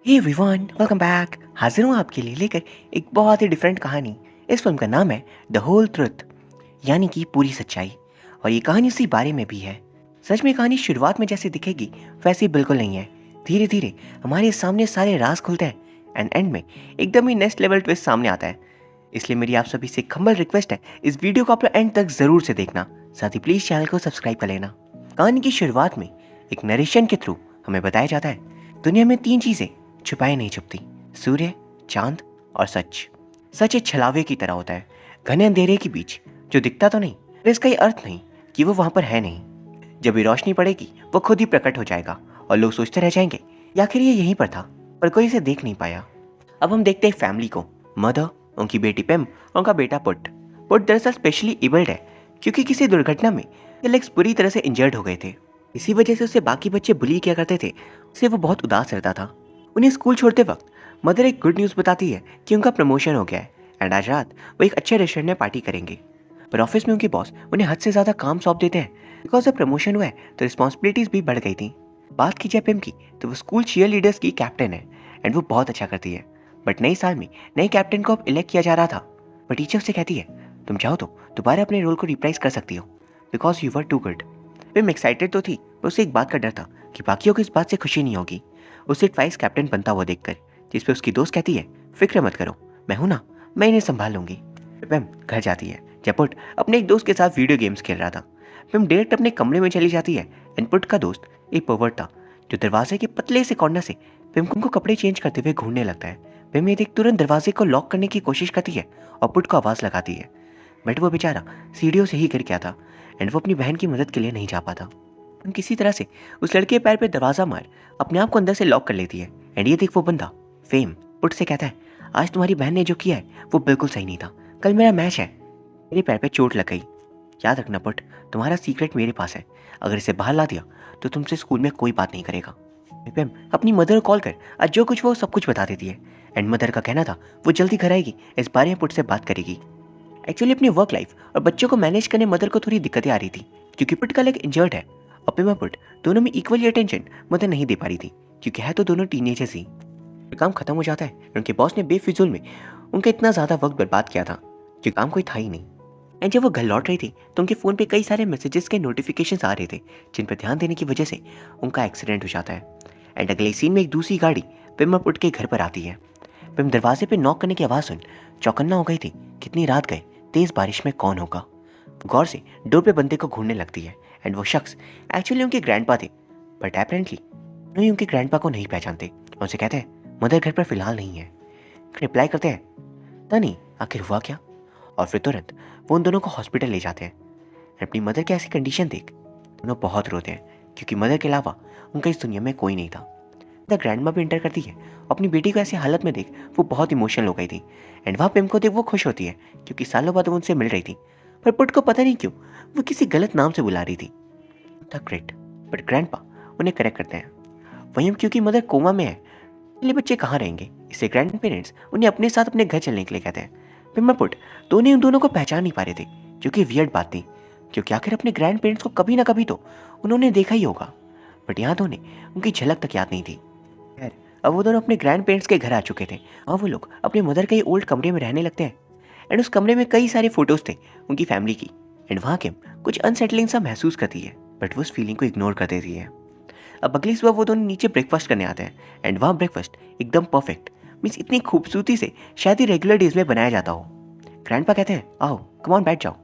Hey everyone, welcome back. हाजिर हूँ आपके लिए लेकर एक बहुत ही डिफरेंट कहानी। इस फिल्म का नाम है द होल ट्रुथ, यानी कि पूरी सच्चाई। और ये कहानी उसी बारे में भी है। सच में कहानी शुरुआत में जैसे दिखेगी वैसे बिल्कुल नहीं है। धीरे धीरे हमारे सामने सारे राज खुलते हैं एंड एंड में एकदम ही नेक्स्ट लेवल ट्विस्ट सामने आता है। इसलिए मेरी आप सभी से खम्बल रिक्वेस्ट है, इस वीडियो को आप लोग एंड तक जरूर से देखना। साथ ही प्लीज चैनल को सब्सक्राइब कर लेना। कहानी की शुरुआत में एक नरेशन के थ्रू हमें बताया जाता है दुनिया में तीन चीजें छुपाई नहीं छुपती: सूर्य, चांद और सच। सच एक छलावे की तरह होता है, घने अंधेरे के बीच जो दिखता तो नहीं, पर इसका ये अर्थ नहीं कि वो वहां पर है नहीं। जब भी रोशनी पड़ेगी वो खुद ही प्रकट हो जाएगा और लोग सोचते रह जाएंगे या आखिर ये यहीं पर था, पर कोई इसे देख नहीं पाया। अब हम देखते हैं फैमिली को। मदर, उनकी बेटी पेम और उनका बेटा पुट। पुट दरअसल स्पेशली एबल्ड है क्योंकि किसी दुर्घटना में उसके लेग्स बुरी तरह से इंजर्ड हो गए थे। इसी वजह से उसे बाकी बच्चे बुली किया करते थे। उससे वो बहुत उदास रहता था। उन्हें स्कूल छोड़ते वक्त मदर एक गुड न्यूज़ बताती है कि उनका प्रमोशन हो गया है एंड आज रात वो एक अच्छे रेस्टोरेंट में पार्टी करेंगे। पर ऑफिस में उनके बॉस उन्हें हद से ज़्यादा काम सौंप देते हैं। बिकॉज जब प्रमोशन हुआ है तो रिस्पॉन्सिबिलिटीज़ भी बढ़ गई थी। बात की जाए पेम की तो वो स्कूल चीयर लीडर्स की कैप्टन है एंड वो बहुत अच्छा करती है। बट नए साल में नए कैप्टन को अब इलेक्ट किया जा रहा था। पर टीचर उससे कहती है तुम चाहो तो दोबारा अपने रोल को रिप्राइज कर सकती हो because you were too good. पेम एक्साइटेड तो थी पर उसे एक बात का डर था कि बाकियों को इस बात से खुशी नहीं होगी उसे वाइस कैप्टन बनता हुआ देखकर। जिस पे उसकी दोस्त कहती है फिक्र मत करो, मैं हूं ना, मैं इन्हें संभाल लूंगी। पिम घर जाती है जब पुट अपने एक दोस्त के साथ वीडियो गेम्स खेल रहा था। पिम डायरेक्ट अपने कमरे में चली जाती है एंड पुट का दोस्त एक पर्वर्ट था जो दरवाजे के पतले से कॉर्नर से पिम को कपड़े चेंज करते हुए घूरने लगता है। पिम ये देख तुरंत दरवाजे को लॉक करने की कोशिश करती है और पुट को आवाज़ लगाती है। बट वो बेचारा सीढ़ियों से ही गिर गया था एंड वो अपनी बहन की मदद के लिए नहीं जा पाता। पिम किसी तरह से उस लड़के के पैर पे दरवाजा मार अपने आप को अंदर से लॉक कर लेती है एंड ये देख वो बंदा फेम पुट से कहता है आज तुम्हारी बहन ने जो किया है वो बिल्कुल सही नहीं था। कल मेरा मैच है, मेरे पैर पे चोट लग गई। याद रखना पुट, तुम्हारा सीक्रेट मेरे पास है। अगर इसे बाहर ला दिया तो तुमसे स्कूल में कोई बात नहीं करेगा। पेम अपनी मदर को कॉल कर आज जो कुछ वो सब कुछ बता देती है एंड मदर का कहना था वो जल्दी घर आएगी, इस बारे में पुट से बात करेगी। एक्चुअली अपनी वर्क लाइफ और बच्चों को मैनेज करने मदर को थोड़ी दिक्कतें आ रही थी क्योंकि पुट का लेग इंजर्ड है और पेम और पुट दोनों में इक्वली अटेंशन मदर नहीं दे पा रही थी क्योंकि है तो दोनों टीनेजर्स ही। काम खत्म हो जाता है। उनके बॉस ने बेफिजूल में उनका इतना ज़्यादा वक्त बर्बाद किया था कि काम कोई था ही नहीं। एंड जब वो घर लौट रही थी तो उनके फ़ोन पे कई सारे मैसेजेस के नोटिफिकेशंस आ रहे थे जिन पर ध्यान देने की वजह से उनका एक्सीडेंट हो जाता है। एंड अगले सीन में एक दूसरी गाड़ी पिम और पुट के घर पर आती है। पिम दरवाजे पे नॉक करने की आवाज़ सुन चौकन्ना हो गई थी। कितनी रात गए, तेज़ बारिश में कौन होगा। गौर से डोर पे बंदे को घूरने लगती है एंड वो शख्स एक्चुअली उनके ग्रैंडपा थे। बट अपेरेंटली उन्हें उनके ग्रैंडपा को नहीं पहचानते और उनसे कहते हैं मदर घर पर फिलहाल नहीं है। रिप्लाई करते हैं पता नहीं आखिर हुआ क्या। और फिर तुरंत वो उन दोनों को हॉस्पिटल ले जाते हैं। अपनी मदर की ऐसी कंडीशन देख दोनों बहुत रोते हैं क्योंकि मदर के अलावा उनका इस दुनिया में कोई नहीं था। द ग्रैंड माँ भी इंटर करती है। अपनी बेटी को ऐसी हालत में देख वो बहुत इमोशनल हो गई थी एंड वहाँ पिम को देख वो खुश होती है क्योंकि सालों बाद वो उनसे मिल रही थी। पर पुट को पता नहीं क्यों वो किसी गलत नाम से बुला रही थी, द ग्रेट। बट ग्रैंडपा उन्हें करेक्ट करते हैं। वहीं क्योंकि मदर कोमा में है इसलिए बच्चे कहाँ रहेंगे, इससे ग्रैंड पेरेंट्स उन्हें अपने साथ अपने घर चलने के लिए कहते हैं। पिम और पुट दोनों उन दोनों को पहचान नहीं पा रहे थे जो कि वियर्ड बात थी क्योंकि आखिर अपने ग्रैंड पेरेंट्स को कभी ना कभी तो उन्होंने देखा ही होगा। बट यहाँ तो उन्हें उनकी झलक तक याद नहीं थी। खैर अब वो दोनों अपने ग्रैंड पेरेंट्स के घर आ चुके थे और वो लोग अपनी मदर के ओल्ड कमरे में रहने लगते हैं। एंड उस कमरे में कई सारे फोटोज थे उनकी फैमिली की। एंड वहाँ के कुछ अनसेटलिंग सा महसूस करती है बट वो उस फीलिंग को इग्नोर कर देती है। अब अगली सुबह वो दोनों नीचे ब्रेकफास्ट करने आते हैं एंड वहाँ ब्रेकफास्ट एकदम परफेक्ट मीन्स इतनी खूबसूरती से शायद ही रेगुलर डेज में बनाया जाता हो। ग्रैंडपा कहते हैं आओ कम ऑन बैठ जाओ।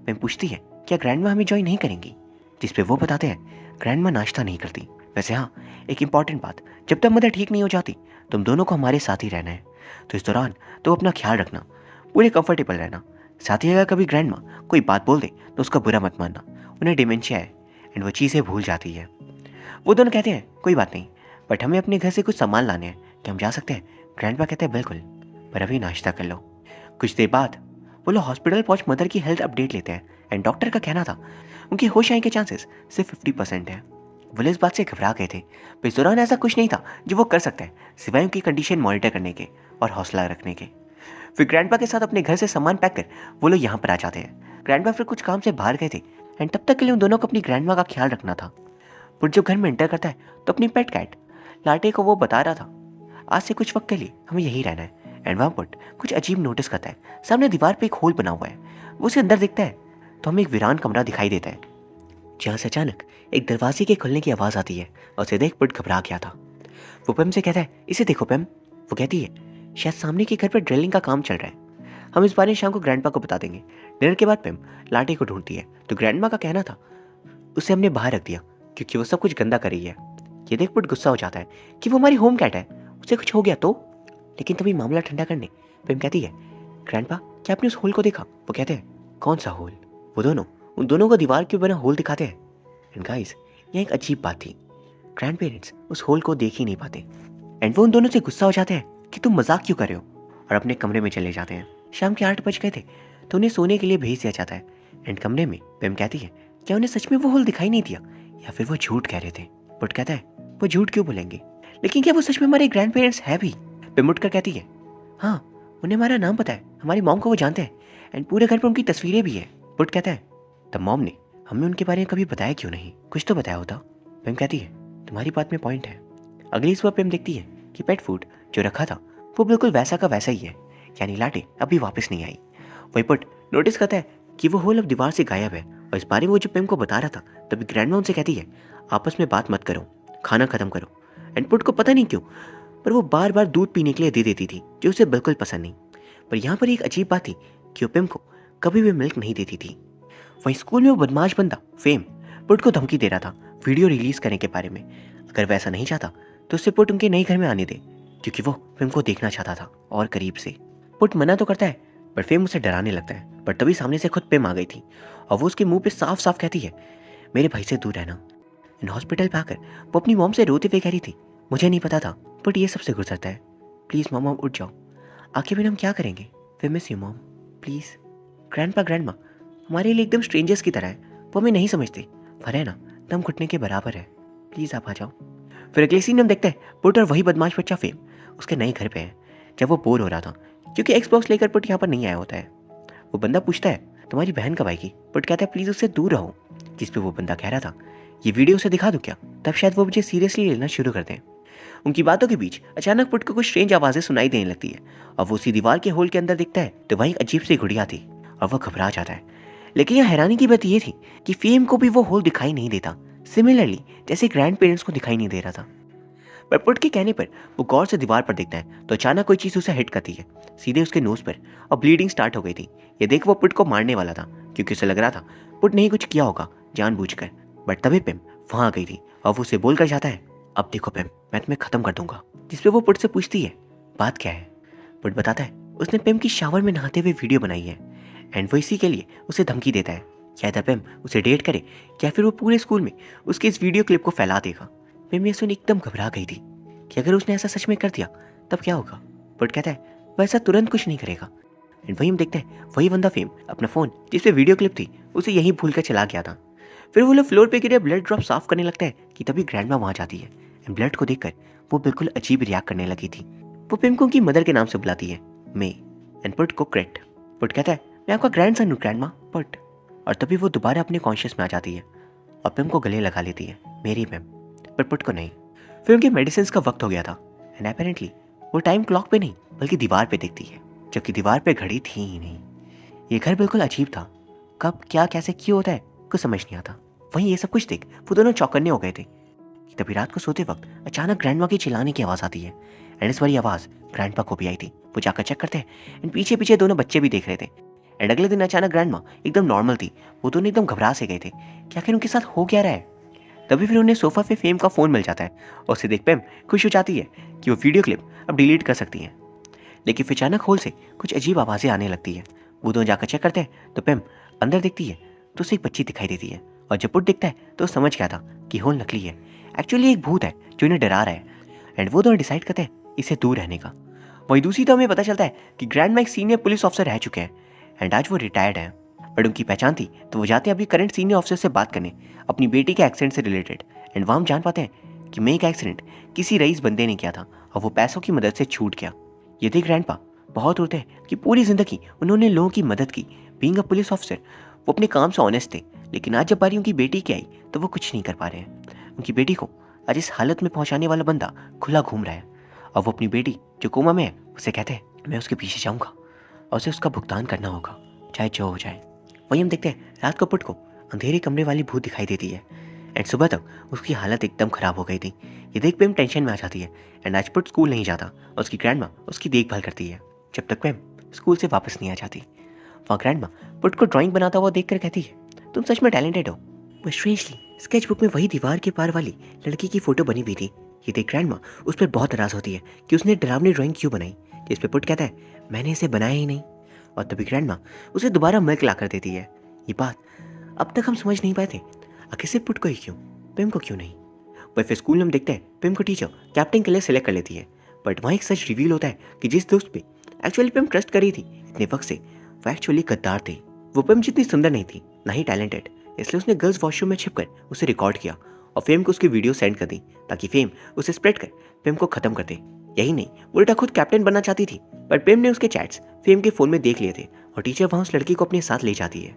मैं पूछती है क्या ग्रैंडमा हमें ज्वाइन नहीं करेंगी, जिस पे वो बताते हैं ग्रैंडमा नाश्ता नहीं करती। वैसे हाँ, एक इंपॉर्टेंट बात, जब तक मदर ठीक नहीं हो जाती तुम दोनों को हमारे साथ ही रहना है, तो इस दौरान तो अपना ख्याल रखना, पूरे कंफर्टेबल रहना। साथ ही अगर कभी ग्रैंडमा कोई बात बोल दे तो उसका बुरा मत मानना, उन्हें डिमेंशिया है एंड वो चीज़ें भूल जाती है। वो दोनों कहते हैं कोई बात नहीं बट हमें अपने घर से कुछ सामान लाने हैं, क्या हम जा सकते हैं। ग्रैंडपा कहते हैं बिल्कुल, पर अभी नाश्ता कर लो। कुछ देर बाद वो लोग हॉस्पिटल पहुंच मदर की हेल्थ अपडेट लेते हैं एंड डॉक्टर का कहना था उनकी होश आने के चांसेस सिर्फ 50% है। वो इस बात से घबरा गए थे पर इस दौरान ऐसा कुछ नहीं था जो वो कर सकते हैं सिवाय उनकी कंडीशन मॉनिटर करने के और हौसला रखने के। फिर ग्रैंडपा के साथ अपने घर से सामान पैक कर वो लोग यहाँ पर आ जाते हैं। ग्रैंडपा फिर कुछ काम से बाहर गए थे एंड तब तक के लिए उन दोनों को अपनी ग्रैंडमा का ख्याल रखना था। पुट जब घर में एंटर करता है तो अपनी पेट कैट लाटे को वो बता रहा था आज से कुछ वक्त के लिए हमें यहीं रहना है। एंड वहाँ पुट कुछ अजीब नोटिस करता है। सामने दीवार पे एक होल बना हुआ है। वो उसे अंदर देखता है तो हमें एक वीरान कमरा दिखाई देता है, जहाँ से अचानक एक दरवाजे के खुलने की आवाज़ आती है और उसे देख पुट घबरा गया था। वो पेम से कहता है, इसे देखो पेम। वो कहती है, शायद सामने के घर पर ड्रिलिंग का काम चल रहा है। हम इस बारे में शाम को ग्रैंडपा को बता देंगे। डिनर के बाद पेम लाटे को ढूंढती है तो ग्रैंडमा का कहना था उसे हमने बाहर रख दिया क्योंकि वो सब कुछ गंदा कर रही है। ये देख पुट गुस्सा हो जाता है कि वो हमारी होम कैट है, उसे कुछ हो गया तो। लेकिन तभी मामला ठंडा करने पेम कहती है, ग्रैंडपा क्या आपने उस होल को देखा? वो कहते हैं, कौन सा होल? वो दोनों उन दोनों को दीवार के बना होल दिखाते हैं। एंड गाइस, यह एक अजीब बात थी, ग्रैंड पेरेंट्स उस होल को देख ही नहीं पाते। एंड वो उन दोनों से गुस्सा हो जाते हैं कि तुम मजाक क्यों कर रहे हो, और अपने कमरे में चले जाते हैं। शाम के 8 बज गए थे तो उन्हें सोने के लिए भेज दिया जाता है। एंड कमरे में पेम कहती है, क्या उन्हें सच में वो होल दिखाई नहीं दिया या फिर वो झूठ कह रहे थे? पुट कहता है, वो झूठ क्यों बोलेंगे, लेकिन क्या वो सच में हमारे ग्रैंड पेरेंट्स है भी? पेम उठकर कहती है, हाँ उन्हें हमारा नाम पता है, हमारी मॉम को वो जानते हैं एंड पूरे घर पर उनकी तस्वीरें भी है। पुट कहता है, तब मॉम ने हमें उनके बारे में कभी बताया क्यों नहीं? कुछ तो बताया होता। पेम कहती है, तुम्हारी बात में पॉइंट है। अगली सुबह पेम देखती है कि पेट फूड जो रखा था वो बिल्कुल वैसा का वैसा ही है, यानी लाटे अभी वापस नहीं आई। वही पुट नोटिस करता है कि वो होल अब दीवार से गायब है, और इस बारे में वो जब पेम को बता रहा था तभी ग्रैंडमा उनसे कहती है, आपस में बात मत करो, खाना खत्म करो। एंड पुट को पता नहीं क्यों पर वो बार बार दूध पीने के लिए दे देती थी जो उसे बिल्कुल पसंद नहीं। पर यहाँ पर एक अजीब बात थी कि वो पेम को कभी भी मिल्क नहीं देती थी। वहीं स्कूल में वो बदमाश बंदा फेम पुट को धमकी दे रहा था वीडियो रिलीज करने के बारे में। अगर वैसा नहीं चाहता तो उससे पुट उनके नए घर में आने दे, क्योंकि वो फेम को देखना चाहता था और करीब से। पुट मना तो करता है पर फेम उसे डराने लगता है। पर तभी सामने से खुद पेम आ गई थी और वो उसके मुंह पे साफ साफ कहती है, मेरे भाई से दूर रहना। इन हॉस्पिटल पे आकर वो अपनी मॉम से रोते हुए कह रही थी, मुझे नहीं पता था बट ये सबसे गुजरता है, प्लीज़ मॉम उठ जाओ, आखिर बिना हम क्या करेंगे? We miss you mom, please. Grandpa grandma हमारे लिए एकदम स्ट्रेंजर्स की तरह है, वो हमें नहीं समझते, पर है ना दम घुटने के बराबर है, प्लीज़ आप आ जाओ। फिर अगले सीन में हम देखते हैं पुट और वही बदमाश बच्चा फेम उसके नए घर पे है। जब वो बोर हो रहा था क्योंकि एक्सबॉक्स लेकर पुट यहाँ पर नहीं आया होता है, वो बंदा पूछता है, तुम्हारी बहन कब आएगी? पुट कहता है, प्लीज़ उससे दूर रहो। जिस पे वो बंदा कह रहा था, ये वीडियो उसे दिखा दूँ क्या, तब शायद वो मुझे सीरियसली लेना शुरू कर दें। उनकी बातों के बीच अचानक पुट को कुछ स्ट्रेंज आवाज़ें सुनाई देने लगती है और वो उसी दीवार के होल के अंदर दिखता है तो वहीं अजीब सी गुड़िया थी और वो घबरा जाता है। लेकिन यहाँ हैरानी की बात ये थी कि फेम को भी वो होल दिखाई नहीं देता, सिमिलरली जैसे ग्रैंड पेरेंट्स को दिखाई नहीं दे रहा था। पर पुट के कहने पर वो गौर से दीवार पर देखता है तो अचानक कोई चीज़ उसे हिट करती है सीधे उसके नोज पर और ब्लीडिंग स्टार्ट हो गई थी। ये देख वो पुट को मारने वाला था क्योंकि उसे लग रहा था पुट ने ही कुछ किया होगा जानबूझकर। बट तभी पेम वहाँ आ गई थी और वो उसे बोलकर जाता है, अब देखो पेम मैं तुम्हें खत्म कर दूंगा। जिसपे वो पुट से पूछती है, बात क्या है? पुट बताता है उसने पेम की शावर में नहाते हुए वीडियो बनाई है एंड वो इसी के लिए उसे धमकी देता है क्या था पेम उसे डेट करे या फिर वो पूरे स्कूल में उसके इस वीडियो क्लिप को फैला देगा। पेम ये सुन एकदम घबरा गई थी कि अगर उसने ऐसा सच में कर दिया तब क्या होगा। पुट कहता है वो ऐसा तुरंत कुछ नहीं करेगा। एंड वही हम देखते हैं वही बंदा फेम अपना फ़ोन जिसपे वीडियो क्लिप थी उसे यहीं भूल कर चला गया था। फिर वो लोग फ्लोर पे गिरे ब्लड ड्रॉप साफ करने लगता है कि तभी ग्रैंडमा वहाँ जाती है एंड ब्लड को देखकर वो बिल्कुल अजीब रिएक्ट करने लगी थी। वो पेम को उनकी मदर के नाम से बुलाती है, मे, एंड पुट को क्रेट। पुट कहता है मैं आपका ग्रैंडसन हूँ ग्रैंडमा पुट। और तभी वो दोबारा अपने कॉन्शियस में आ जाती है और पेम को गले लगा लेती है, मेरी पेम, पर पुट को नहीं। फिर उनके मेडिसिन का वक्त हो गया था एंड अपेरेंटली वो टाइम क्लॉक पे नहीं बल्कि दीवार पे देखती है, जबकि दीवार पे घड़ी थी ही नहीं। ये घर बिल्कुल अजीब था, कब क्या कैसे क्यों होता है कुछ समझ नहीं आता। वहीं ये सब कुछ देख वो दोनों चौकन्ने हो गए थे। तभी रात को सोते वक्त अचानक ग्रैंडमा की चिल्लाने की आवाज़ आती है एंड इस बार आवाज़ ग्रैंडपा को भी आई थी। वो जाकर चेक करते हैं एंड पीछे पीछे दोनों बच्चे भी देख रहे थे। एंड अगले दिन अचानक ग्रैंडमा एकदम नॉर्मल थी, वो दोनों एकदम घबरा से गए थे कि आखिर उनके साथ हो क्या रहा है। तभी फिर उन्हें सोफा पे फेम का फ़ोन मिल जाता है और उसे देख पेम खुश हो जाती है कि वो वीडियो क्लिप अब डिलीट कर सकती हैं। लेकिन फिर अचानक होल से कुछ अजीब आवाज़ें आने लगती है। वो दोनों जाकर चेक करते हैं तो पेम अंदर देखती है तो उसे एक बच्ची दिखाई देती है और जब पुट दिखता है तो समझ गया था कि होल नकली है, एक्चुअली एक भूत है जो इन्हें डरा रहा है। एंड वो दोनों डिसाइड करते हैं इससे दूर रहने का। वहीं दूसरी तो हमें पता चलता है कि ग्रैंडमा एक सीनियर पुलिस ऑफिसर रह चुके हैं एंड आज वो रिटायर्ड हैं। बट उनकी पहचान थी तो वो जाते हैं अभी करंट सीनियर ऑफिसर से बात करने अपनी बेटी के एक्सीडेंट से रिलेटेड। एंड वहाँ हम जान पाते हैं कि मे का एक्सीडेंट किसी रईस बंदे ने किया था और वो पैसों की मदद से छूट गया। ये देख ग्रैंडपा बहुत रोते हैं कि पूरी जिंदगी उन्होंने लोगों की मदद की, बीइंग अ पुलिस ऑफिसर वो अपने काम से ऑनेस्ट थे, लेकिन आज जब बारी उनकी बेटी की आई तो वो कुछ नहीं कर पा रहे हैं। उनकी बेटी को आज इस हालत में पहुंचाने वाला बंदा खुला घूम रहा है और वो अपनी बेटी जो कोमा में है उसे कहते हैं मैं उसके पीछे जाऊंगा और उसे उसका भुगतान करना होगा चाहे जो हो जाए। वहीं हम देखते हैं रात को पुट को अंधेरे कमरे वाली भूत दिखाई देती है एंड सुबह तक उसकी हालत एकदम खराब हो गई थी। ये देख पेम टेंशन में आ जाती है एंड आज पुट स्कूल नहीं जाता और उसकी ग्रैंड माँ उसकी देखभाल करती है जब तक पेम स्कूल से वापस नहीं आ जाती। वहाँ ग्रैंड माँ पुट को ड्राइंग बनाता हुआ देखकर कहती है तुम सच में टैलेंटेड हो। पर स्ट्रेंजली स्केच बुक में वही दीवार के पार वाली लड़की की फोटो बनी हुई थी। ये देख ग्रैंड माँ उस पर बहुत नाराज होती है कि उसने डरावनी ड्राइंग क्यों बनाई, जिस पे पुट कहता है मैंने इसे बनाया ही नहीं। और तभी ग्रैंड माँ उसे दोबारा मिल्क ला कर देती है। ये बात अब तक हम समझ नहीं पाए थे, आखिर से पुट को ही क्यों, पेम को क्यों नहीं। वह फिर स्कूल में हम देखते हैं पेम को टीचर कैप्टन के लिए सिलेक्ट कर लेती है। बट वहाँ एक सच रिवील होता है कि जिस दोस्त पे एक्चुअली पेम ट्रस्ट करी थी इतने वक्त से वो एक्चुअली गद्दार थे। वो पेम जितनी सुंदर नहीं थी ना ही टैलेंटेड, इसलिए उसने गर्ल्स वॉशरूम में छिपकर उसे रिकॉर्ड किया और फेम को उसकी वीडियो सेंड कर दी ताकि फेम उसे स्प्रेड कर पेम को खत्म कर दे। यही नहीं, उल्टा खुद कैप्टन बनना चाहती थी, पर पेम ने उसके चैट्स फेम के फोन में देख लिए थे और टीचर वहाँ उस लड़की को अपने साथ ले जाती है।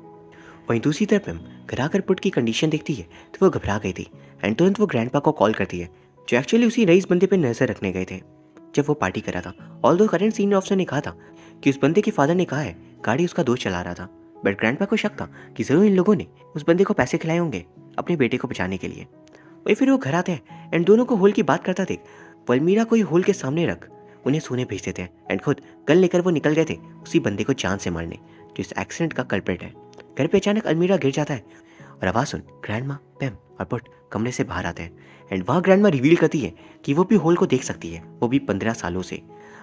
वहीं दूसरी तरफ पेम घर आकर पुट की कंडीशन देखती है तो वो घबरा गई थी एंड तुरंत वो ग्रैंडपा को कॉल करती है जो एक्चुअली उसी रईस बंदे पर नजर रखने गए थे जब वो पार्टी कर रहा था। ऑल्दो करंट सीनियर ऑफिसर ने कहा था कि उस बंदे के फादर ने कहा है गाड़ी उसका दोस्त चला रहा था, बट ग्रैंडपा को शक था कि जरूर इन लोगों ने उस बंदे को पैसे खिलाए होंगे अपने बेटे को बचाने के लिए। वही फिर वो घर आते हैं एंड दोनों को होल की बात करता थे। पलमीरा को ही होल के सामने रख उन्हें सोने भेज देते हैं एंड खुद गन लेकर वो निकल गए थे उसी बंदे को जान से मारने जो इस एक्सीडेंट का कल्प्रिट है। घर पे अचानक अलमीरा गिर जाता है और आवाज सुन ग्रैंड माँ पेम और पुट कमरे से बाहर आते हैं एंड वहाँ ग्रैंड माँ रिवील करती है कि वो भी होल को देख सकती है, वो भी 15 सालों से।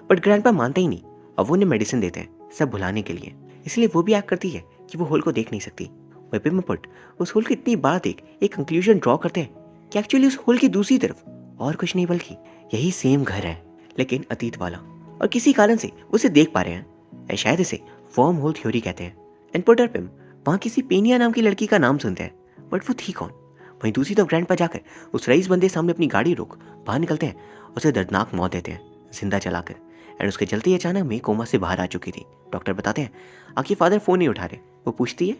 बट ग्रैंड माँ मानते ही नहीं और वो उन्हें मेडिसिन देते हैं सब भुलाने के लिए, इसलिए वो भी एक्ट करती है कि वो होल को देख नहीं सकती। वहीं पेम और पुट उस होल को इतनी बार देख एक कंक्लूजन ड्रॉ करते हैं कि एक्चुअली उस होल की दूसरी तरफ और कुछ नहीं बल्कि यही सेम घर है लेकिन अतीत वाला, और किसी कारण से उसे देख पा रहे हैं एंड शायद इसे वर्म होल थ्योरी कहते हैं। एंड पुट और पेम वहाँ किसी पेनिया नाम की लड़की का नाम सुनते हैं, बट वो थी कौन। वहीं दूसरी तरफ ग्रैंड पर जाकर उस रईस बंदे सामने अपनी गाड़ी रोक बाहर निकलते हैं, उसे दर्दनाक मौत देते हैं जिंदा जलाकर एंड उसके जलते ही अचानक में कोमा से बाहर आ चुकी थी। डॉक्टर बताते हैं आखिर फादर फोन नहीं उठा रहे। वो पूछती है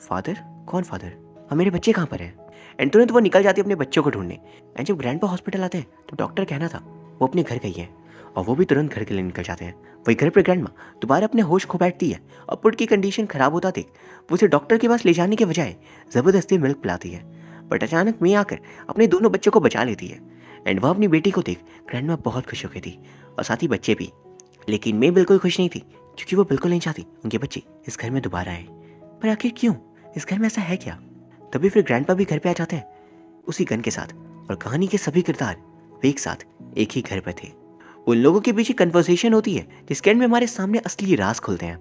फादर कौन फादर, और मेरे बच्चे कहाँ पर हैं। एंड तुरंत वो निकल जाती है अपने बच्चों को ढूंढने। एंड जब ग्रैंड हॉस्पिटल आते हैं तो डॉक्टर कहना था वो अपने घर गई है और वो भी तुरंत घर के लिए निकल जाते हैं। वही घर पर ग्रैंड माँ दोबारा अपने होश खो बैठती है और पुट की कंडीशन खराब होता देख वो उसे डॉक्टर के पास ले जाने के बजाय जबरदस्ती मिल्क पिलाती है। बट अचानक मैं आकर अपने दोनों बच्चों को बचा लेती है एंड वह अपनी बेटी को देख ग्रैंड माँ बहुत खुश हो गई थी और साथ ही बच्चे भी। लेकिन मैं बिल्कुल खुश नहीं थी क्योंकि वो बिल्कुल नहीं चाहती उनके बच्चे इस घर में दोबारा आए। पर आखिर क्यों, इस घर में ऐसा है क्या। तभी फिर ग्रैंडपा भी घर पे आ जाते हैं उसी गन के साथ और कहानी के सभी किरदार वे एक साथ एक ही घर पर थे। उन लोगों के बीच कन्वर्सेशन होती है जिसके एंड में हमारे सामने असली राज खुलते हैं।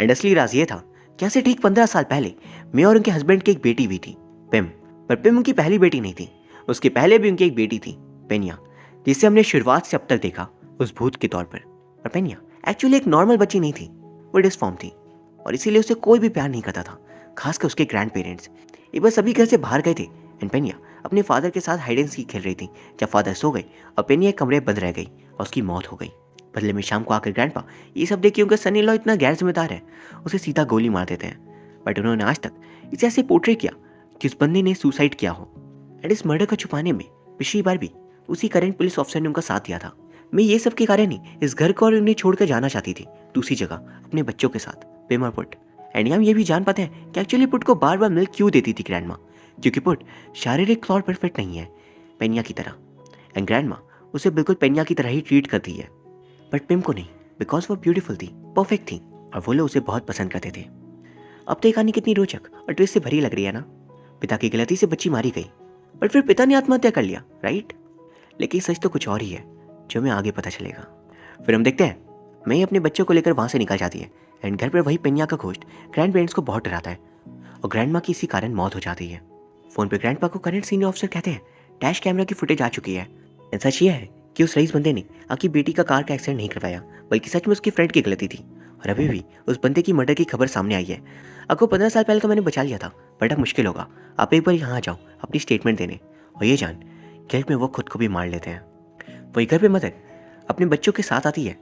एंड असली राज ये था कि ऐसे ठीक 15 साल पहले मैं और उनके हस्बैंड की एक बेटी भी थी पेम, पर पेम उनकी पहली बेटी नहीं थी, उसके पहले भी उनकी एक बेटी थी पेनिया, जिसे हमने शुरुआत से अब तक देखा उस भूत के तौर पर। पेनिया एक्चुअली एक नॉर्मल बच्ची नहीं थी, वो डिसफॉर्म थी और इसीलिए उसे कोई भी प्यार नहीं करता था, खासकर उसके ग्रैंड पेरेंट्स। एक बार सभी घर से बाहर गए थे एंड पेनिया अपने फादर के साथ हाइड एंड सीक खेल रही थी जब फादर सो गए और पेनिया एक कमरे बंद रह गई और उसकी मौत हो गई। बदले में शाम को आकर ग्रैंडपा ये सब देख के उनका सन इन लॉ इतना गैर जिम्मेदार है उसे सीधा गोली मार देते हैं। बट उन्होंने आज तक इसे ऐसे पोर्ट्रे किया कि उस बंदे ने सुसाइड किया हो। एंड इस मर्डर को छुपाने में पिछली बार भी उसी करंट पुलिस ऑफिसर ने उनका साथ दिया था। मैं ये सब के कारण ही इस घर को और उन्हें छोड़कर जाना चाहती थी दूसरी जगह अपने बच्चों के साथ पेम और पुट। एंड हम ये भी जान पाते हैं कि एक्चुअली पुट को बार बार मिल्क क्यों देती थी ग्रैंड माँ, क्योंकि पुट शारीरिक तौर पर फिट नहीं है पेनिया की तरह एंड ग्रैंड माँ उसे बिल्कुल पेनिया की तरह ही ट्रीट करती है। बट पेम को नहीं, बिकॉज वो ब्यूटीफुल थी, परफेक्ट थी और वो लोग उसे बहुत पसंद करते थे। अब तो ये कहानी कितनी रोचक और ट्विस्ट से भरी लग रही है ना। पिता की गलती से बच्ची मारी गई बट फिर पिता ने आत्महत्या कर लिया, राइट। लेकिन सच तो कुछ और ही है जो हमें आगे पता चलेगा। फिर हम देखते हैं मैं अपने बच्चों को लेकर वहाँ से निकल जाती है एंड घर पर वही पेनिया का घोस्ट ग्रैंड पेरेंट्स को बहुत डराता है और ग्रैंड माँ की इसी कारण मौत हो जाती है। फोन पे ग्रैंडपा को करंट सीनियर ऑफिसर कहते हैं डैश कैमरा की फुटेज आ चुकी है। सच ये है कि उस रईस बंदे ने आपकी बेटी का कार का एक्सीडेंट नहीं करवाया बल्कि सच में उसकी फ्रेंड की गलती थी और अभी भी उस बंदे की मर्डर की खबर सामने आई है। आपको 15 साल पहले तो मैंने बचा लिया था बट अब मुश्किल होगा, आप एक बार यहाँ आ जाओ अपनी स्टेटमेंट देने और ये जान गिल्ट में वो खुद को भी मार लेते हैं। वही घर पे मदर अपने बच्चों के साथ आती है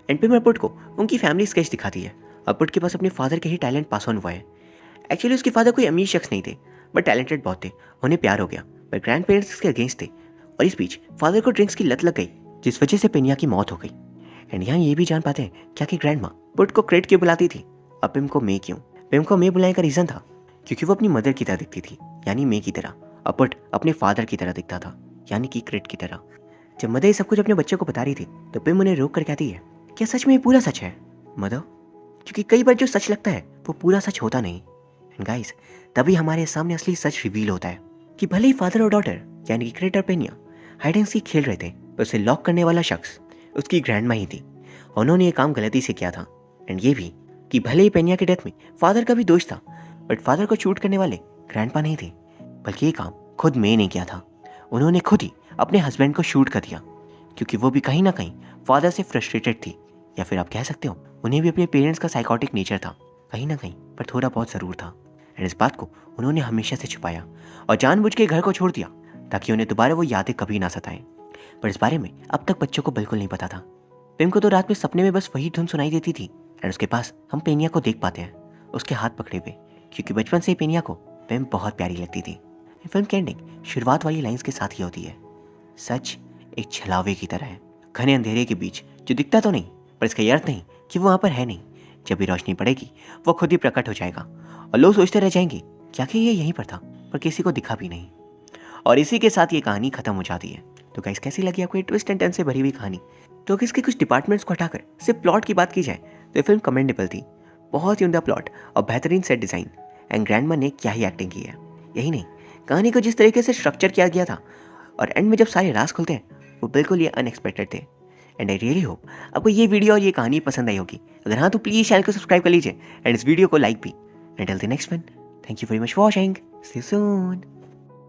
एंड पे मैं पुट को उनकी फैमिली स्केच दिखाती है और पुट के पास अपने फादर के ही टैलेंट पास ऑन हुआ है। एक्चुअली उसके फादर कोई अमीर शख्स नहीं थे बट टैलेंटेड बहुत थे, उन्हें प्यार हो गया पर ग्रैंड पेरेंट्स के अगेंस्ट थे और इस बीच फादर को ड्रिंक्स की लत लग गई जिस वजह से पेनिया की मौत हो गई। एंड यहाँ ये भी जान पाते हैं क्या कि ग्रैंड माँ पुट को क्रेट क्यों बुलाती थी और पिम को मे क्यों। पिम को मे बुलाने का रीज़न था क्योंकि वो अपनी मदर की तरह दिखती थी, यानी मे की तरह, और पुट अपने फादर की तरह दिखता था, यानी कि क्रेट की तरह। जब मदर ये सब कुछ अपने बच्चे को बता रही थी तो पिम उन्हें रोक कर कहती है, क्या सच में ये पूरा सच है मदर? क्योंकि कई बार जो सच लगता है वो पूरा सच होता नहीं। एंड गाइस, तभी हमारे सामने असली सच रिवील होता है कि भले ही फादर और डॉटर यानी कि क्रेट और पेनिया हाइड एंड सीक खेल रहे थे, पर उसे लॉक करने वाला शख्स उसकी ग्रैंडमा ही थी। उन्होंने ये काम गलती से किया था। एंड ये भी कि भले ही पेनिया की डेथ में फादर का भी दोष था, बट फादर को शूट करने वाले ग्रैंडपा नहीं थे, बल्कि ये काम खुद मे ने किया था। उन्होंने खुद ही अपने हस्बैंड को शूट कर दिया क्योंकि वो भी कहीं ना कहीं फादर से फ्रस्ट्रेटेड थी, या फिर आप कह सकते हो उन्हें भी अपने पेरेंट्स का साइकोटिक नेचर था कहीं ना कहीं, पर थोड़ा बहुत ज़रूर था। एंड इस बात को उन्होंने हमेशा से छुपाया और जानबूझ के घर को छोड़ दिया ताकि उन्हें दोबारा वो यादें कभी ना सताएं। पर इस बारे में अब तक बच्चों को बिल्कुल नहीं पता था। पिम को तो रात में सपने में बस वही धुन सुनाई देती थी। एंड उसके पास हम पेनिया को देख पाते हैं, उसके हाथ पकड़े हुए, क्योंकि बचपन से ही पेनिया को पिम बहुत प्यारी लगती थी। फिल्म की एंडिंग शुरुआत वाली लाइंस के साथ ही होती है, सच एक छलावे की तरह है, घने अंधेरे के बीच जो दिखता तो नहीं, पर इसका ये अर्थ नहीं कि वो वहाँ पर है नहीं। जब भी रोशनी पड़ेगी वो खुद ही प्रकट हो जाएगा और लोग सोचते रह जाएंगे क्या कि ये यहीं पर था, पर किसी को दिखा भी नहीं। और इसी के साथ ये कहानी खत्म हो जाती है। तो गाइस, कैसी लगी आपको ये ट्विस्ट एंड टर्न से भरी हुई कहानी? तो अगर इसके कुछ डिपार्टमेंट्स को हटाकर सिर्फ प्लॉट की बात की जाए तो ये फिल्म कमेंडेबल थी। बहुत ही उम्दा प्लॉट और बेहतरीन सेट डिज़ाइन। एंड ग्रैंडमा ने क्या ही एक्टिंग की है। यही नहीं, कहानी को जिस तरीके से स्ट्रक्चर किया गया था और एंड में जब सारे राज खुलते हैं वो बिल्कुल ये अनएक्सपेक्टेड थे। एंड आई रियली होप आपको ये वीडियो और ये कहानी पसंद आई होगी। अगर हाँ तो प्लीज़ चैनल को सब्सक्राइब कर लीजिए एंड इस वीडियो को लाइक भी। And till the next one, thank you very much for watching, see you soon.